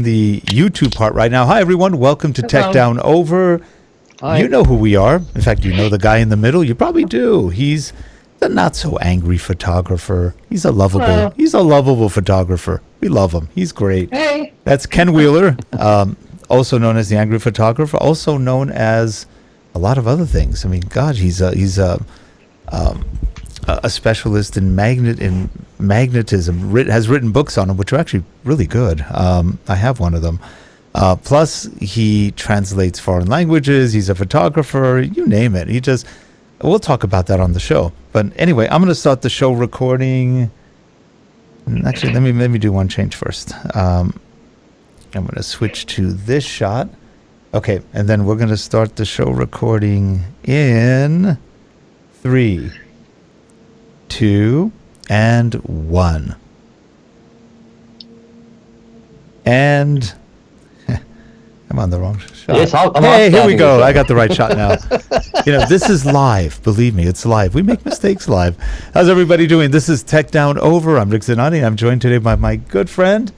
the YouTube part right now. Hi, everyone. Welcome to Hello. Tech Down Over. Hi. You know who we are. In fact, you know the guy in the middle. You probably do. He's the not so angry photographer. He's a lovable. Hello. He's a lovable photographer. We love him. He's great. Hey. That's Ken Wheeler, also known as the angry photographer, also known as a lot of other things. I mean, God, he's a specialist in magnetism. Has written books on them, which are actually really good. I have one of them. Plus, he translates foreign languages. He's a photographer. You name it. We'll talk about that on the show. But anyway, I'm going to start the show recording. Actually, let me do one change first. I'm going to switch to this shot. Okay, and then we're going to start the show recording in 3, 2, and 1. And I'm on the wrong shot. Yes, hey, here we go. I got the right shot now. This is live. Believe me, it's live. We make mistakes live. How's everybody doing? This is Tech Down Over. I'm Rick Zanani. I'm joined today by my good friend.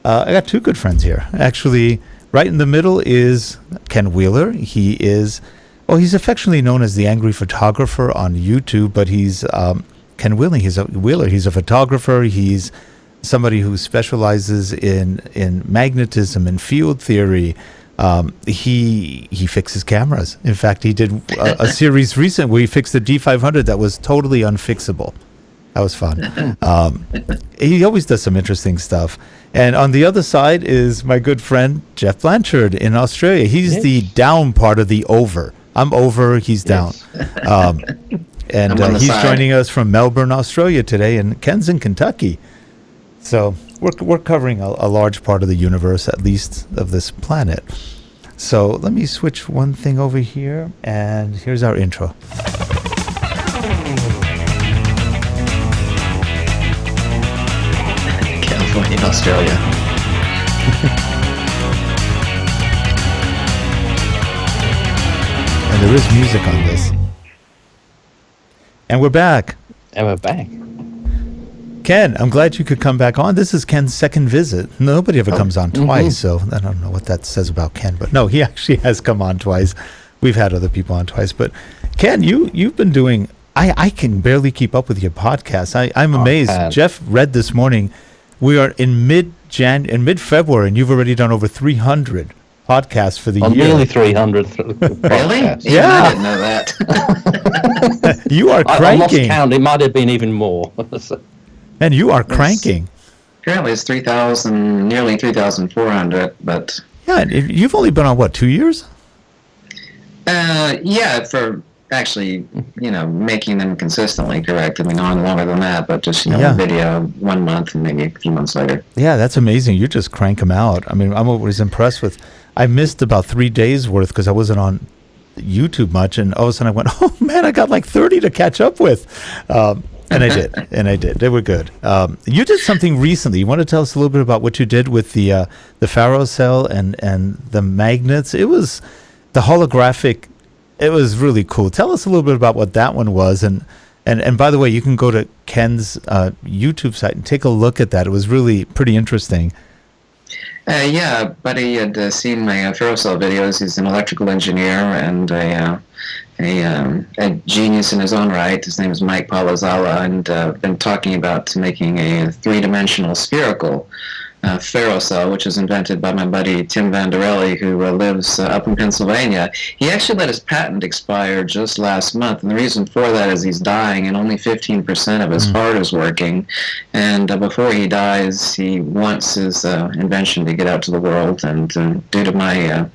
I got two good friends here. Actually, right in the middle is Ken Wheeler. He's affectionately known as the Angry Photographer on YouTube, but he's Ken Wheeler. He's a photographer. He's somebody who specializes in magnetism and field theory. He fixes cameras. In fact, he did a series recent where he fixed the D500 that was totally unfixable. That was fun. He always does some interesting stuff. And on the other side is my good friend Jeff Blanchard in Australia. He's the down part of the over. I'm over, he's down. And he's joining us from Melbourne, Australia today, and Ken's in Kentucky. So we're covering a large part of the universe, at least of this planet. So let me switch one thing over here, and here's our intro. California, Australia. And there is music on this. And we're back. Ken, I'm glad you could come back on. This is Ken's second visit. Nobody ever comes on twice, so I don't know what that says about Ken. But no, he actually has come on twice. We've had other people on twice. But Ken, you've been doing... I can barely keep up with your podcast. I'm amazed. Jeff read this morning. We are in mid-February, and you've already done over 300 podcasts for the year. Nearly 300. Really? Yeah. I didn't know that. You are cranking. I lost count. It might have been even more. And you are cranking. Currently it's 3,000, nearly 3,400, but... Yeah, you've only been on, what, 2 years? Yeah, for actually, making them consistently correct. I mean, on longer than that, but just, video 1 month and maybe a few months later. Yeah, that's amazing. You just crank them out. I mean, I'm always impressed with... I missed about 3 days worth because I wasn't on YouTube much, and all of a sudden I went, oh, man, I got like 30 to catch up with. And I did. They were good. You did something recently. You want to tell us a little bit about what you did with the ferrocell and the magnets? It was the holographic. It was really cool. Tell us a little bit about what that one was. And by the way, you can go to Ken's YouTube site and take a look at that. It was really pretty interesting. Yeah, Buddy had seen my ferrocell videos. He's an electrical engineer and a genius in his own right. His name is Mike Palazzala, and been talking about making a three-dimensional spherical ferrocell, which was invented by my buddy Tim Vanderelli, who lives up in Pennsylvania. He actually let his patent expire just last month, and the reason for that is he's dying, and only 15% of his heart is working. And before he dies, he wants his invention to get out to the world, and due to my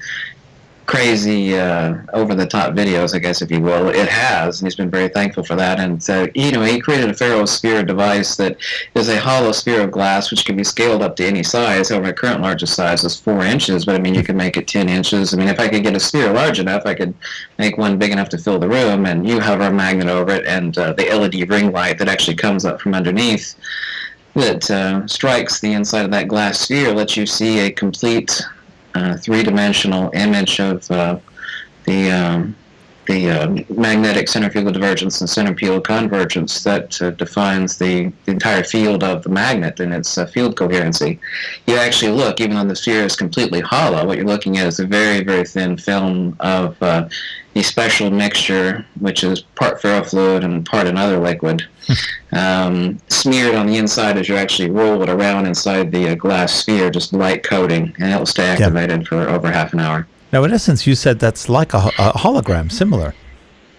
crazy over-the-top videos, I guess, if you will, it has, and he's been very thankful for that. And he created a ferrosphere device that is a hollow sphere of glass which can be scaled up to any size. However, my current largest size is 4 inches, but I mean, you can make it 10 inches. I mean, if I could get a sphere large enough, I could make one big enough to fill the room, and you hover a magnet over it, and the LED ring light that actually comes up from underneath that strikes the inside of that glass sphere lets you see a complete three-dimensional image of the magnetic center field divergence and center field convergence that defines the entire field of the magnet and its field coherency. You actually look, even though the sphere is completely hollow, what you're looking at is a very, very thin film of a special mixture, which is part ferrofluid and part another liquid, smeared on the inside as you actually roll it around inside the glass sphere, just light coating, and it will stay activated for over half an hour. Now, in essence, you said that's like a hologram, similar.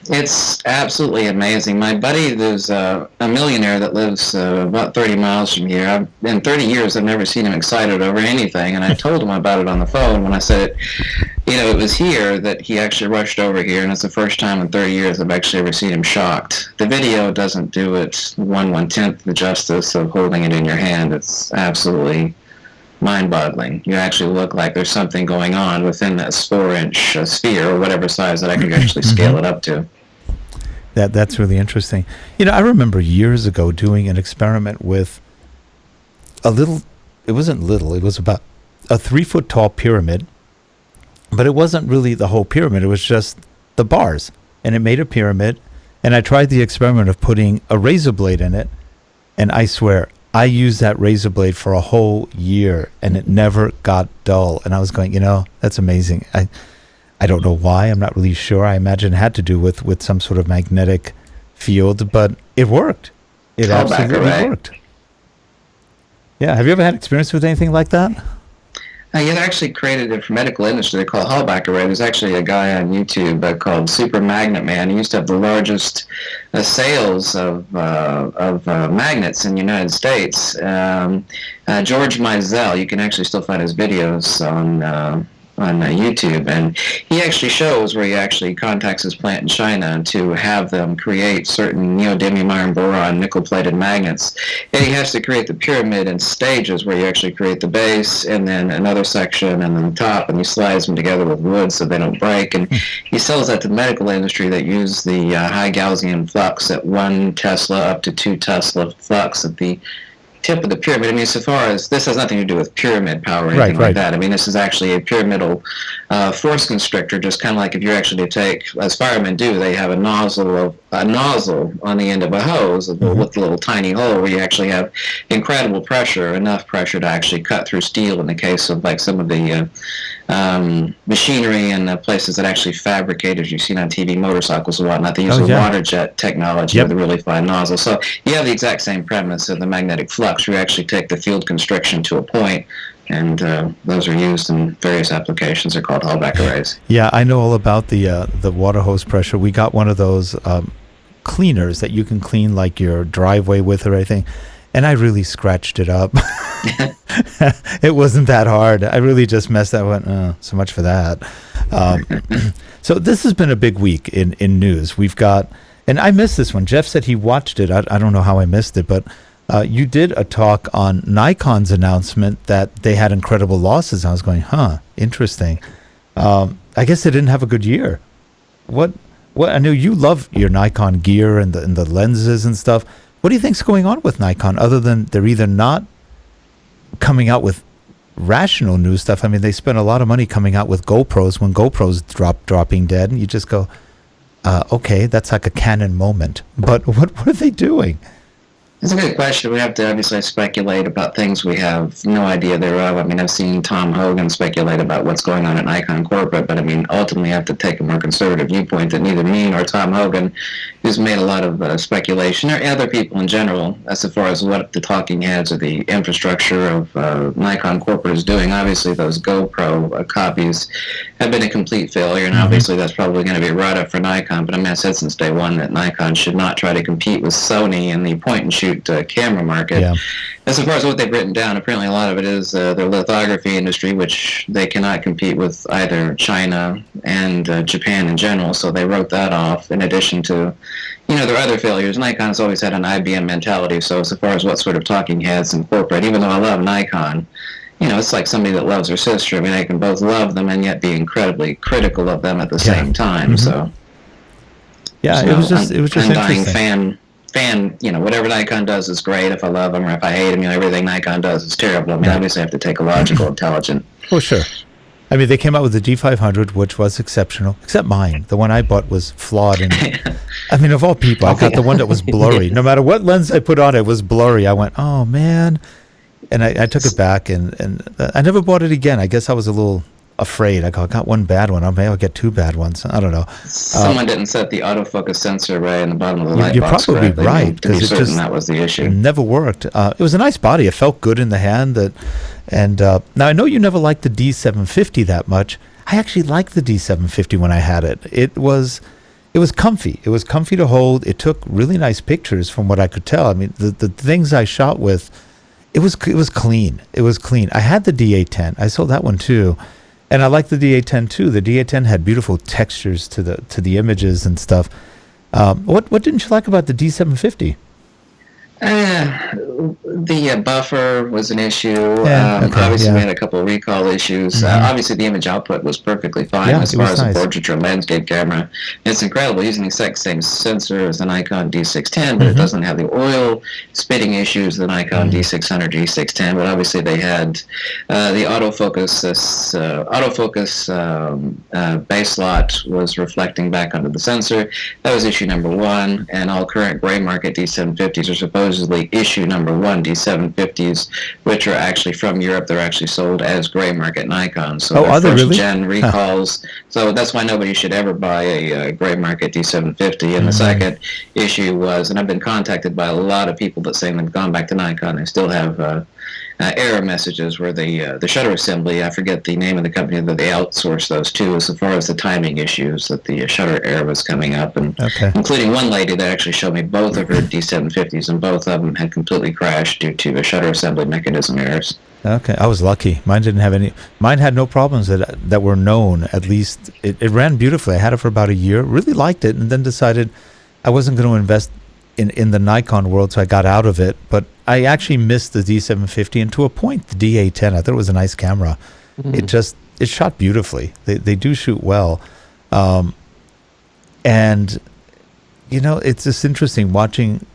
It's absolutely amazing. My buddy, there's a millionaire that lives about 30 miles from here. In 30 years, I've never seen him excited over anything, and I told him about it on the phone when I said, it was here that he actually rushed over here, and it's the first time in 30 years I've actually ever seen him shocked. The video doesn't do it 1/110th the justice of holding it in your hand. It's absolutely mind-boggling. You actually look like there's something going on within this 4-inch sphere, or whatever size that I can actually scale it up to. That's really interesting. I remember years ago doing an experiment with it wasn't little, it was about a 3-foot tall pyramid, but it wasn't really the whole pyramid, it was just the bars, and it made a pyramid, and I tried the experiment of putting a razor blade in it, and I swear, I used that razor blade for a whole year, and it never got dull. And I was going, that's amazing. I don't know why. I'm not really sure. I imagine it had to do with some sort of magnetic field, but it worked. It absolutely worked. Yeah. Have you ever had experience with anything like that? It actually created a medical industry they call Hallback array. There's actually a guy on YouTube called Super Magnet Man. He used to have the largest sales of magnets in the United States. George Mizell, you can actually still find his videos on YouTube, and he actually shows where he actually contacts his plant in China to have them create certain neodymium iron boron nickel-plated magnets. And he has to create the pyramid in stages where you actually create the base and then another section and then the top, and he slides them together with wood so they don't break. And he sells that to the medical industry that use the high Gaussian flux at 1 Tesla up to 2 Tesla flux at the tip of the pyramid. I mean, so far as this has nothing to do with pyramid power or anything like that. I mean, this is actually a pyramidal force constrictor, just kind of like if you're actually to take, as firemen do, they have a nozzle on the end of a hose with a little tiny hole where you actually have incredible pressure, enough pressure to actually cut through steel in the case of like some of the machinery and places that actually fabricate, as you've seen on TV, motorcycles and whatnot. They use water jet technology with a really fine nozzle. So you have the exact same premise of the magnetic flux. You actually take the field constriction to a point, and those are used in various applications. They're called Hallback arrays. Yeah, I know all about the water hose pressure. We got one of those cleaners that you can clean like your driveway with or anything, and I really scratched it up. It wasn't that hard. I really just messed that one. So much for that. So this has been a big week in news. We've got, and I missed this one. Jeff said he watched it. I don't know how I missed it, but you did a talk on Nikon's announcement that they had incredible losses. I was going, interesting. I guess they didn't have a good year. What? I know you love your Nikon gear and the lenses and stuff. What do you think's going on with Nikon, other than they're either not coming out with rational new stuff? I mean, they spent a lot of money coming out with GoPros when GoPros dropping dead, and you just go, okay, that's like a Canon moment. But what are they doing? It's a good question. We have to obviously speculate about things we have no idea thereof. I mean, I've seen Tom Hogan speculate about what's going on at Nikon corporate, but I mean, ultimately I have to take a more conservative viewpoint that neither me nor Tom Hogan, who's made a lot of speculation, or other people in general, as far as what the talking heads or the infrastructure of Nikon corporate is doing. Obviously, those GoPro copies have been a complete failure, and obviously that's probably going to be a write-up for Nikon, but I mean, I've said since day one that Nikon should not try to compete with Sony in the point-and-shoot camera market. Yeah. As far as what they've written down, apparently a lot of it is their lithography industry, which they cannot compete with either China and Japan in general, so they wrote that off, in addition to, their other failures. Nikon's always had an IBM mentality, so as far as what sort of talking heads in corporate, even though I love Nikon, it's like somebody that loves their sister. I mean, I can both love them and yet be incredibly critical of them at the same time. So, yeah, it was just undying interesting. fan, whatever Nikon does is great. If I love them or if I hate them, everything Nikon does is terrible. I mean, obviously I have to take a logical, intelligent Oh, sure. I mean, they came out with the D500, which was exceptional, except mine. The one I bought was flawed. And I mean, of all people, I got the one that was blurry. No matter what lens I put on, it was blurry. I went, oh, man. And I took it back, and I never bought it again. I guess I was a little afraid. I got one bad one. Maybe I'll get two bad ones. I don't know. Someone didn't set the autofocus sensor right in the bottom of the light You're box. probably correctly, right, to be 'cause it certain just- that was the issue. It never worked. It was a nice body. It felt good in the hand. Now I know you never liked the D750 that much. I actually liked the D750 when I had it. It was comfy. It was comfy to hold. It took really nice pictures from what I could tell. I mean, the things I shot with, it was clean. It was clean. I had the D810. I sold that one too. And I liked the D810 too. The D810 had beautiful textures to the images and stuff. What didn't you like about the D750? The buffer was an issue. Yeah, okay, Obviously, yeah. we had a couple of recall issues. Obviously, the image output was perfectly fine Yeah, as it far was as nice. a portrait or landscape camera. It's incredible using the exact same sensor as the Nikon D610, but it doesn't have the oil spitting issues of the Nikon D600, D610. But obviously, they had the autofocus. Base slot was reflecting back onto the sensor. That was issue number one, and all current gray market D750s are supposedly issue number one D750s, which are actually from Europe. They're actually sold as gray market Nikon. So are they first really? gen recalls. So that's why nobody should ever buy a gray market D750. And the second issue was, and I've been contacted by a lot of people that say they've gone back to Nikon. They still have error messages where the shutter assembly, I forget the name of the company that they outsourced those to, as far as the timing issues that the shutter error was coming up, and including one lady that actually showed me both of her D750s, and both of them had completely crashed due to shutter assembly mechanism errors. Okay, I was lucky. Mine didn't have any. Mine had no problems that were known. At least it ran beautifully. I had it for about a year. Really liked it, and then decided I wasn't going to invest in the Nikon world, so I got out of it. But I actually missed the D750, and to a point, the D810. I thought it was a nice camera. It shot beautifully. They do shoot well, and it's just interesting watching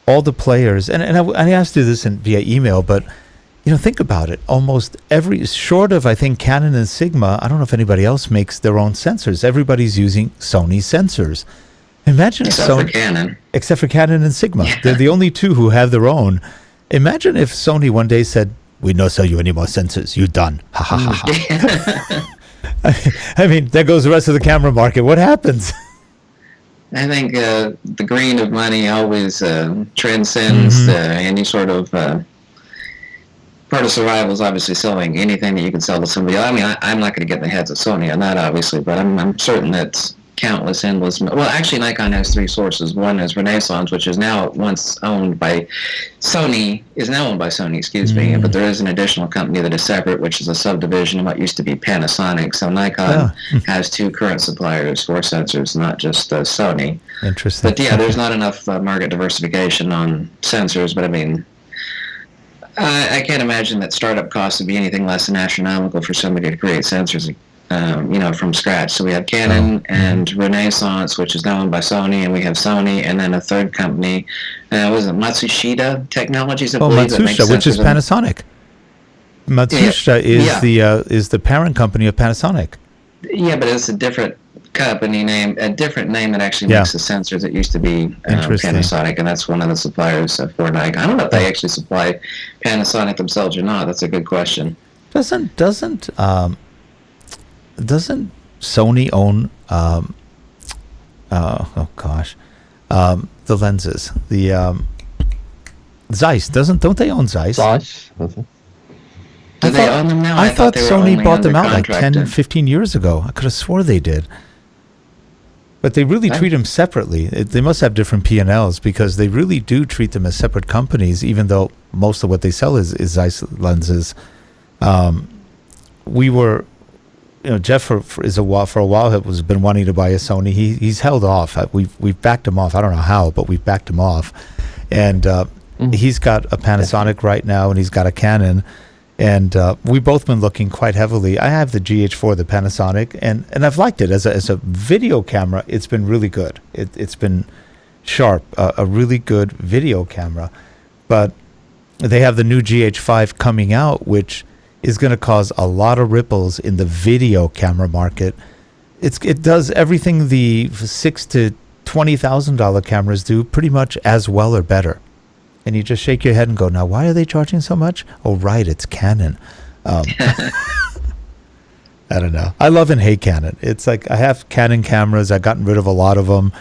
all the players. And I asked you this via email, but think about it. Almost every, short of I think Canon and Sigma, I don't know if anybody else makes their own sensors. Everybody's using Sony sensors. Imagine Except Sony, for Canon. except for Canon and Sigma. Yeah. They're the only two who have their own. Imagine if Sony one day said, "We don't sell you any more sensors. You're done." Ha ha ha ha. I mean, there goes the rest of the camera market. What happens? I think the green of money always transcends any sort of part of survival is obviously selling anything that you can sell to somebody else. I mean, I'm not going to get in the heads of Sony on that, obviously, but I'm certain that countless, endless. Well, actually, Nikon has three sources. One is Renaissance, which is now once owned by Sony, excuse me, but there is an additional company that is separate, which is a subdivision of what used to be Panasonic. So Nikon has two current suppliers for sensors, not just Sony. Interesting. But yeah, there's not enough market diversification on sensors, but I mean, I can't imagine that startup costs would be anything less than astronomical for somebody to create sensors, from scratch. So we have Canon and Renaissance, which is now owned by Sony, and we have Sony, and then a third company, was it Matsushita Technologies? I believe, Matsushita, which is Panasonic. Matsushita is the parent company of Panasonic. Yeah, but it's a different company name, a different name that actually makes the sensors. It used to be Panasonic, and that's one of the suppliers for Nikon. I don't know if they actually supply Panasonic themselves or not. That's a good question. Doesn't Sony own the lenses, the Zeiss? Don't they own Zeiss? Zeiss. Do they own them now? I thought they were Sony only bought them under out like contract 10, 15 years ago. I could have swore they did. But they really treat them separately. They must have different P&Ls because they really do treat them as separate companies, even though most of what they sell is Zeiss lenses. We were, Jeff for a while has been wanting to buy a Sony. He's held off. We've backed him off. I don't know how, but we've backed him off. And he's got a Panasonic right now, and he's got a Canon. And we've both been looking quite heavily. I have the GH4, the Panasonic, and I've liked it as a video camera. It's been really good. It's been sharp, a really good video camera. But they have the new GH5 coming out, which is going to cause a lot of ripples in the video camera market. It does everything the $6,000 to $20,000 cameras do pretty much as well or better. And you just shake your head and go, now, why are they charging so much? Oh, right, it's Canon. I don't know. I love and hate Canon. It's like I have Canon cameras. I've gotten rid of a lot of them.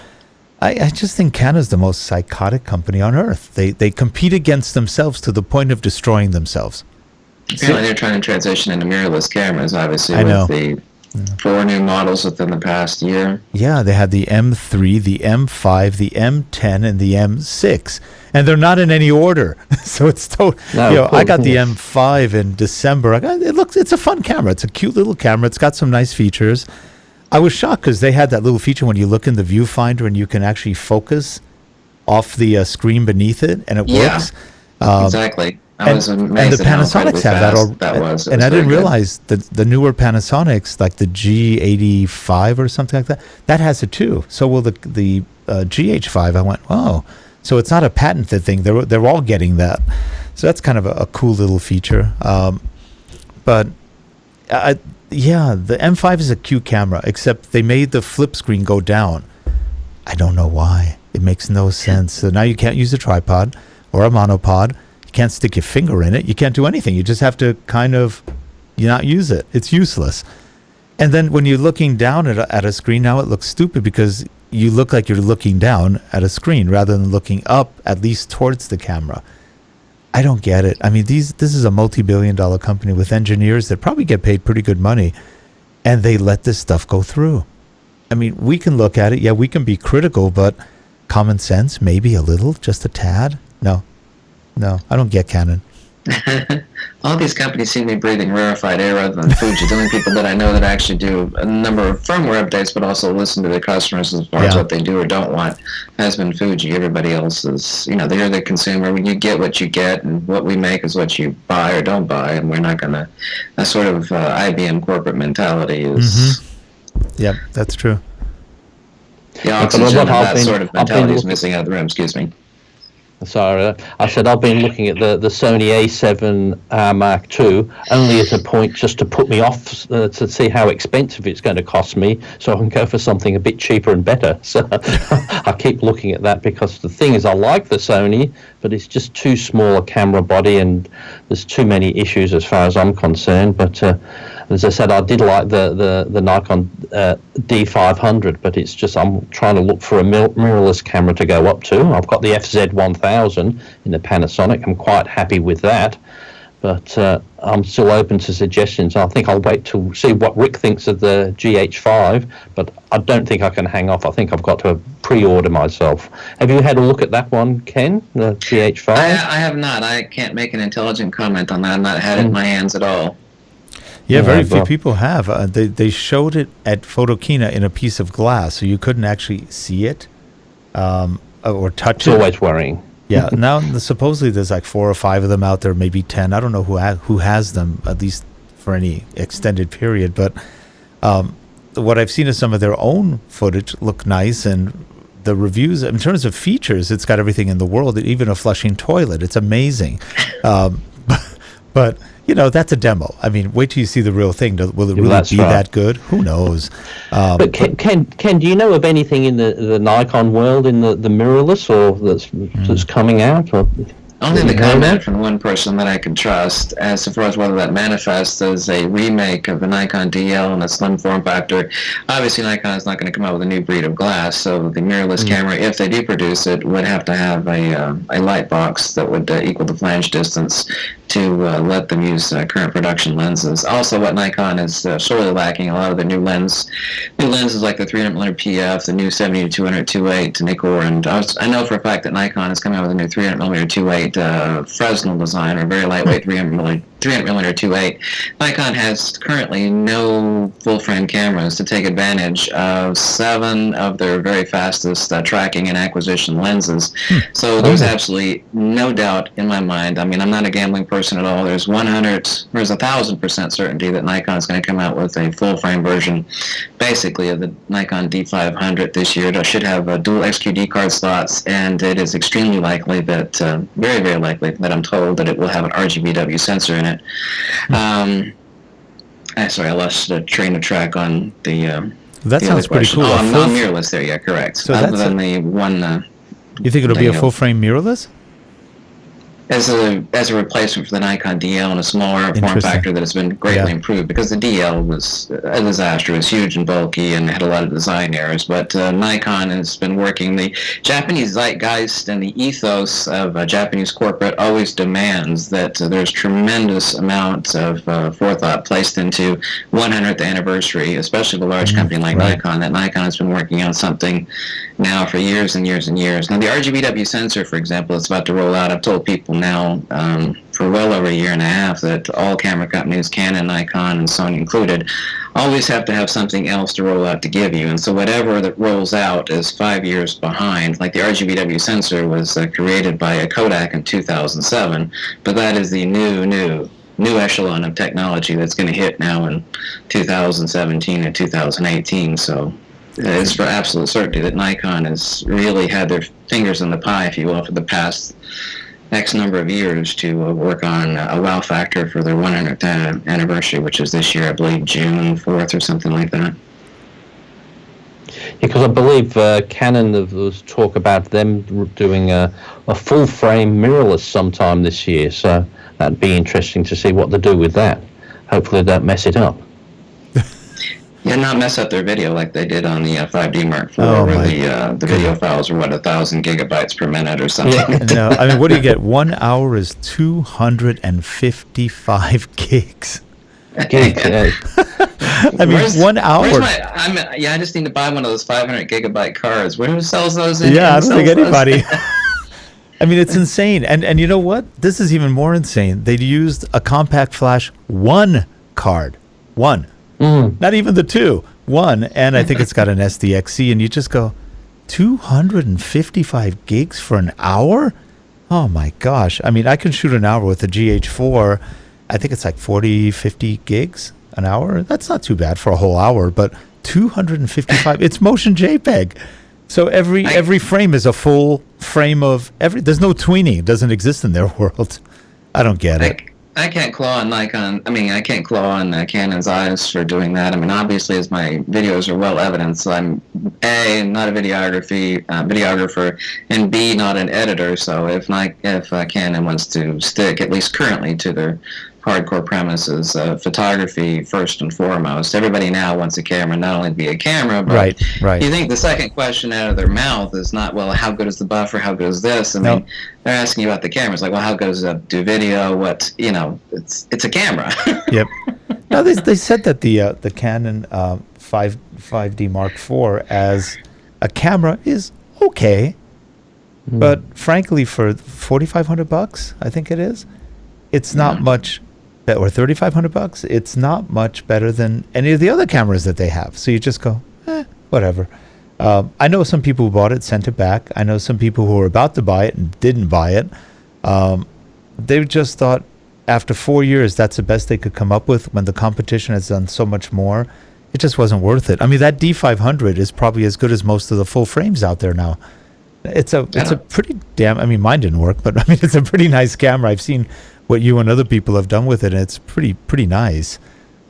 I just think Canon's the most psychotic company on earth. They compete against themselves to the point of destroying themselves. Apparently they're trying to transition into mirrorless cameras, obviously, I know. with the 4 new models within the past year. Yeah, they had the M3, the M5, the M10, and the M6. And they're not in any order. So it's No, I got the M5 in December. It's a fun camera. It's a cute little camera. It's got some nice features. I was shocked because they had that little feature when you look in the viewfinder and you can actually focus off the screen beneath it, and it works. Exactly. I was amazed and the at how Panasonics have that was. And I didn't realize that the newer Panasonics, like the G85 or something like that, that has it too. So will the GH5. I went, oh, so it's not a patented thing. They're all getting that. So that's kind of a cool little feature. But the M5 is a cute camera, except they made the flip screen go down. I don't know why. It makes no sense. So now you can't use a tripod or a monopod. You can't stick your finger in it. You can't do anything. You just have to kind of not use it. It's useless. And then when you're looking down at a screen, now it looks stupid because you look like you're looking down at a screen rather than looking up, at least towards the camera. I don't get it. I mean, this is a multi-billion-dollar company with engineers that probably get paid pretty good money, and they let this stuff go through. I mean, we can look at it. Yeah, we can be critical, but common sense, maybe a little, just a tad. No, I don't get Canon. All these companies seem to be breathing rarefied air rather than Fuji. The only people that I know that actually do a number of firmware updates, but also listen to their customers as far as what they do or don't want, has been Fuji. Everybody else is, they're the consumer. When you get what you get, and what we make is what you buy or don't buy, and we're not going to. That sort of IBM corporate mentality is. Yep, that's true. The oxygen of that sort of mentality is missing out of the room. Excuse me. Sorry, I said I've been looking at the Sony A7R Mark II only as a point just to put me off to see how expensive it's going to cost me, so I can go for something a bit cheaper and better. So I keep looking at that because the thing is, I like the Sony, but it's just too small a camera body, and there's too many issues as far as I'm concerned. But as I said, I did like the Nikon D500, but it's just I'm trying to look for a mirrorless camera to go up to. I've got the FZ1000 in the Panasonic. I'm quite happy with that, but I'm still open to suggestions. I think I'll wait to see what Rick thinks of the GH5, but I don't think I can hang off. I think I've got to pre-order myself. Have you had a look at that one, Ken, the GH5? I have not. I can't make an intelligent comment on that. I've not had it in my hands at all. Yeah, very few people have. They showed it at Photokina in a piece of glass, so you couldn't actually see it or touch it. It's always worrying. Yeah, now supposedly there's like 4 or 5 of them out there, maybe 10. I don't know who has them, at least for any extended period. But what I've seen of some of their own footage look nice, and the reviews, in terms of features, it's got everything in the world, even a flushing toilet. It's amazing. But that's a demo. I mean, wait till you see the real thing. Will it really be that good? Who knows? But Ken, do you know of anything in the Nikon world in the mirrorless or that's coming out? Or only the comment from one person that I can trust as far as whether that manifests as a remake of the Nikon DL in a slim form factor. Obviously, Nikon is not going to come out with a new breed of glass, so the mirrorless camera, if they do produce it, would have to have a light box that would equal the flange distance to let them use current production lenses. Also, what Nikon is sorely lacking, a lot of the new lenses like the 300mm PF, the new 70-200 2.8 to Nikon, and I know for a fact that Nikon is coming out with a new 300mm 2.8 Fresnel design, or very lightweight 300mm 2.8. Nikon has currently no full-frame cameras to take advantage of 7 of their very fastest tracking and acquisition lenses. So there's absolutely no doubt in my mind. I mean, I'm not a gambling person endorsing at all. There's 1,000% certainty that Nikon is going to come out with a full-frame version, basically, of the Nikon D500 this year. It should have dual XQD card slots, and it is extremely likely that, very, very likely that I'm told that it will have an RGBW sensor in it. Sorry, I lost the train of track on the. That sounds pretty cool. Oh, I'm not mirrorless there. Yeah, correct. So other than the one. You think it'll be a full-frame mirrorless? As a replacement for the Nikon DL in a smaller form factor that has been greatly improved, because the DL was a disaster. It was huge and bulky and had a lot of design errors. But Nikon has been working. The Japanese zeitgeist and the ethos of Japanese corporate always demands that there's tremendous amounts of forethought placed into 100th anniversary, especially of a large company like Nikon. That Nikon has been working on something now for years and years and years. Now, the RGBW sensor, for example, is about to roll out. I've told people now for well over a year and a half that all camera companies, Canon, Nikon, and Sony included, always have to have something else to roll out to give you. And so whatever that rolls out is 5 years behind. Like the RGBW sensor was created by a Kodak in 2007, but that is the new echelon of technology that's going to hit now in 2017 and 2018. So it's for absolute certainty that Nikon has really had their fingers in the pie, if you will, for the past X number of years to work on a wow factor for their 100th anniversary, which is this year, I believe, June 4th or something like that. Because I believe Canon, there was talk about them doing a full-frame mirrorless sometime this year, so that'd be interesting to see what they do with that. Hopefully they don't mess it up. Yeah, not mess up their video like they did on the 5D Mark IV, where the video files were, 1,000 gigabytes per minute or something. No, I mean, what do you get? 1 hour is 255 gigs. I mean, 1 hour. I just need to buy one of those 500 gigabyte cards. Who sells those? I don't think anybody. I mean, it's insane. And you know what? This is even more insane. They used a compact flash 1 card. 1. Not even the 2. 1. And I think it's got an SDXC. And you just go, 255 gigs for an hour? Oh, my gosh. I mean, I can shoot an hour with a GH4. I think it's like 40, 50 gigs an hour. That's not too bad for a whole hour. But 255, it's motion JPEG. So every frame is a full frame of there's no tweening. It doesn't exist in their world. I don't get it. I can't claw on Nikon. I mean, I can't claw on Canon's eyes for doing that. I mean, obviously, as my videos are well evidenced, I'm A, not a videographer, and B, not an editor. So if Canon wants to stick, at least currently, to their hardcore premises, photography first and foremost. Everybody now wants a camera, not only to be a camera, but right. You think the second question out of their mouth is not, well, how good is the buffer? How good is this? I mean, they're asking you about the camera. It's like, well, how good does it do video? It's a camera. Yep. Now they said that the Canon 5D Mark IV as a camera is okay, but frankly, for $4,500, I think it is, it's not much. Or $3,500, it's not much better than any of the other cameras that they have. So you just go, whatever. I know some people who bought it, sent it back. I know some people who were about to buy it and didn't buy it. They just thought after 4 years, that's the best they could come up with when the competition has done so much more. It just wasn't worth it. I mean, that D500 is probably as good as most of the full frames out there now. It's a pretty damn, I mean, mine didn't work, but I mean, it's a pretty nice camera. I've seen what you and other people have done with it, and it's pretty nice.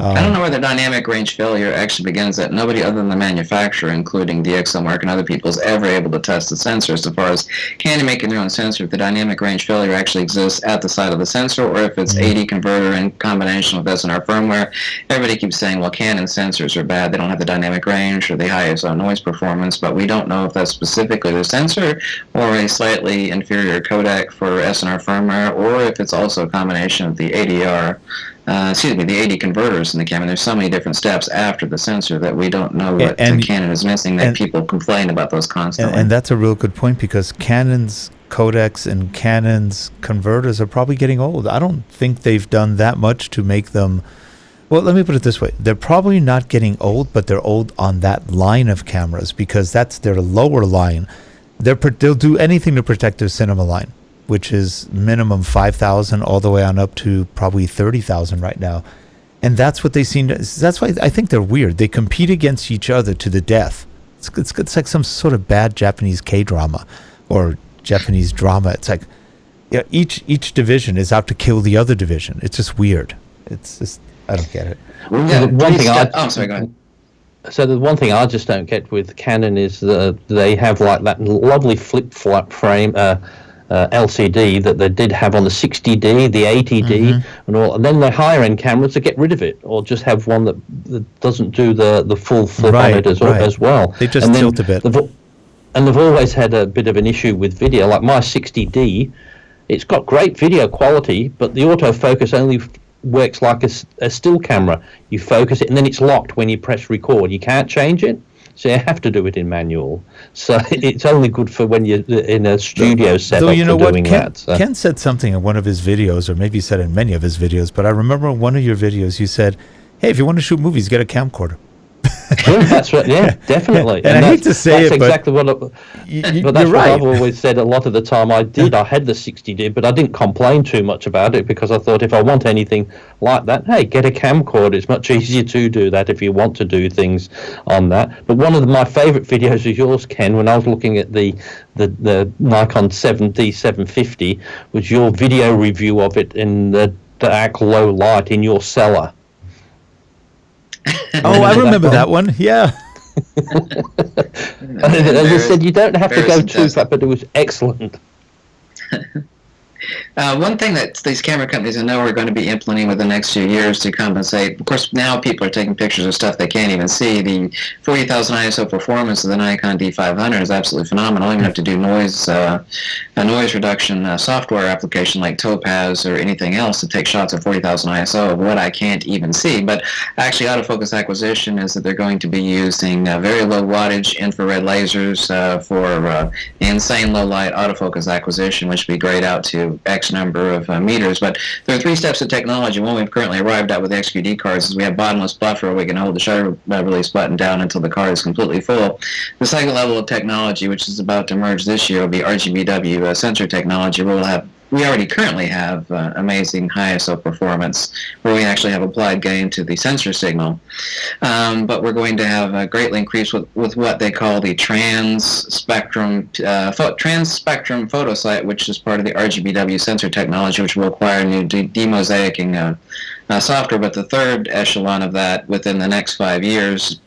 I don't know where the dynamic range failure actually begins at. Nobody other than the manufacturer, including DxOMark and other people, is ever able to test the sensor. So far as Canon making their own sensor, if the dynamic range failure actually exists at the side of the sensor, or if it's 80 converter in combination with SNR firmware, everybody keeps saying, well, Canon sensors are bad. They don't have the dynamic range or the high ISO noise performance, but we don't know if that's specifically the sensor or a slightly inferior codec for SNR firmware, or if it's also a combination of the ADR, the 80 converters in the camera. There's so many different steps after the sensor that we don't know what Canon is missing, that people complain about those constantly. And that's a real good point, because Canon's codecs and Canon's converters are probably getting old. I don't think they've done that much to make them... Well, let me put it this way. They're probably not getting old, but they're old on that line of cameras, because that's their lower line. They'll do anything to protect their cinema line. which is minimum 5,000 all the way on up to probably 30,000 right now. And that's what they seem to, that's why I think they're weird. They compete against each other to the death. It's like some sort of bad Japanese K-drama or Japanese drama. It's like, yeah, each division is out to kill the other division. It's just weird. It's just, I don't get it. Well, Yeah, one thing sorry, go ahead. So the one thing I just don't get with Canon is that they have like that lovely flip-flop frame LCD that they did have on the 60D, the 80D, and all. And then the higher-end cameras to get rid of it, or just have one that doesn't do the full flip on it as well. They just tilt a bit. And they've always had a bit of an issue with video. Like my 60D, it's got great video quality, but the autofocus only works like a still camera. You focus it and then it's locked when you press record. You can't change it, so you have to do it in manual. So it's only good for when you're in a studio setup. Though you know for what, doing Ken said something in one of his videos, or maybe he said in many of his videos, but I remember in one of your videos you said, hey, if you want to shoot movies, get a camcorder. Yeah, that's right. Yeah, definitely. And I hate to say that's it, exactly but but that's what I've always said. A lot of the time, I had the 60D, but I didn't complain too much about it because I thought if I want anything like that, hey, get a camcorder. It's much easier to do that if you want to do things on that. But one of my favourite videos of yours, Ken, when I was looking at the Nikon 7D 750, was your video review of it in the dark low light in your cellar. Oh, I remember that one. Yeah. As I said, you don't have to go too far, but it was excellent. One thing that these camera companies I know are going to be implementing within the next few years to compensate, of course, now people are taking pictures of stuff they can't even see. The 40,000 ISO performance of the Nikon D500 is absolutely phenomenal. You don't have to do a noise reduction software application like Topaz or anything else to take shots at 40,000 ISO of what I can't even see. But actually, autofocus acquisition is that they're going to be using very low wattage infrared lasers for insane low light autofocus acquisition, which would be grayed out to X number of meters. But there are 3 steps of technology. One we've currently arrived at with the XQD cards is we have bottomless buffer. We can hold the shutter release button down until the card is completely full. The second level of technology, which is about to emerge this year, will be RGBW sensor technology. We already currently have amazing high ISO performance where we actually have applied gain to the sensor signal. But we're going to have greatly increased with what they call the trans-spectrum photosight, which is part of the RGBW sensor technology, which will require new demosaicing software. But the third echelon of that within the next 5 years,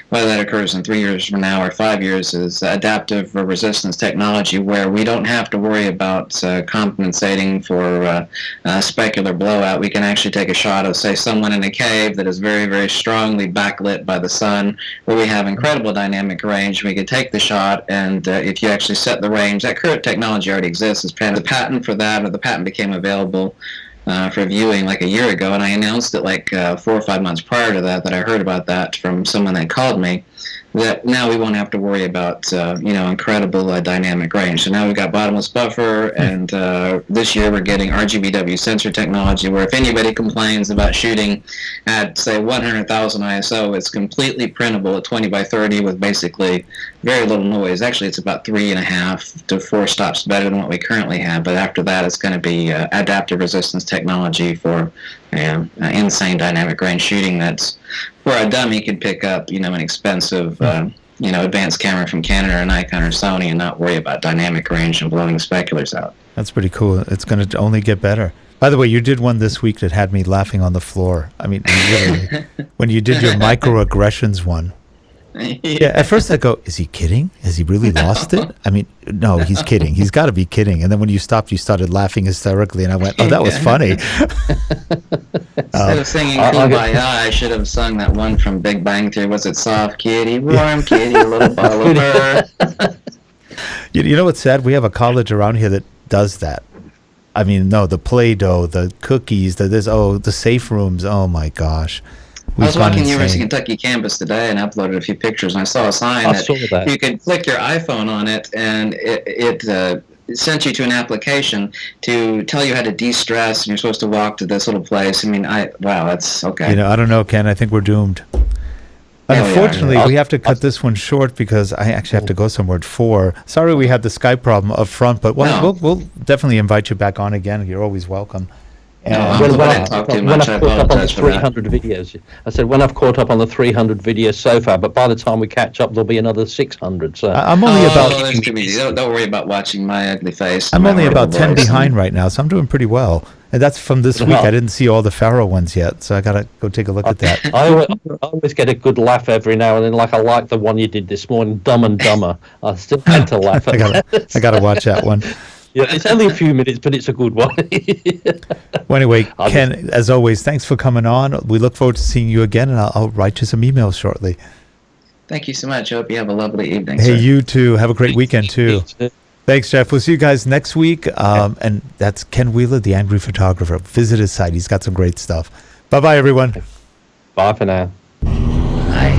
whether that occurs in 3 years from now or 5 years, is adaptive resistance technology, where we don't have to worry about compensating for specular blowout. We can actually take a shot of, say, someone in a cave that is very, very strongly backlit by the sun, where we have incredible dynamic range. We could take the shot, and if you actually set the range, that current technology already exists. The patent for that, or the patent became available for viewing like a year ago, and I announced it like 4 or 5 months prior to that I heard about that from someone that called me, that now we won't have to worry about incredible dynamic range. So now we've got bottomless buffer, and this year we're getting RGBW sensor technology, where if anybody complains about shooting at, say, 100,000 ISO, it's completely printable at 20 by 30 with basically very little noise. Actually, it's about 3.5 to 4 stops better than what we currently have, but after that it's going to be adaptive resistance technology for insane dynamic range shooting. That's where a dummy could pick up an expensive advanced camera from Canon or Nikon or Sony and not worry about dynamic range and blowing speculars out. That's pretty cool. It's going to only get better. By the way, you did one this week that had me laughing on the floor. I mean, literally, when you did your microaggressions one. Yeah, at first I go, is he kidding? Has he really lost it? I mean, no, he's kidding. He's got to be kidding. And then when you stopped, you started laughing hysterically, and I went, oh, that was funny. Instead of singing Kumbaya, I should have sung that one from Big Bang Theory. Was it soft kitty, warm kitty, little ball of fur? You know what's sad? We have a college around here that does that. I mean, no, the Play-Doh, the cookies, the safe rooms. Oh, my gosh. I was walking the University of Kentucky campus today and uploaded a few pictures, and I saw a sign that you could click your iPhone on it, and it sent you to an application to tell you how to de-stress, and you're supposed to walk to this little place. I mean, wow, that's okay. I don't know, Ken. I think we're doomed. Unfortunately, we have to cut this one short because I actually have to go somewhere at 4. Sorry we had the Skype problem up front, but we'll definitely invite you back on again. You're always welcome. And When I've caught up on the 300 videos, I said when I've caught up on the 300 videos so far, but by the time we catch up, there'll be another 600. So I'm only don't worry about watching my ugly face. I'm only about 10 behind right now, so I'm doing pretty well. And that's from this week. I didn't see all the Pharaoh ones yet, so I gotta go take a look at that. I always get a good laugh every now and then. Like I like the one you did this morning, Dumb and Dumber. I still had to laugh at that. I gotta watch that one. Yeah, it's only a few minutes, but it's a good one. Well, anyway, Ken, as always, thanks for coming on. We look forward to seeing you again, and I'll write you some emails shortly. Thank you so much. I hope you have a lovely evening. Hey, sir. you too. Have a great weekend, too. Thanks, Jeff. We'll see you guys next week. And that's Ken Wheeler, the Angry Photographer. Visit his site. He's got some great stuff. Bye-bye, everyone. Bye for now. Bye.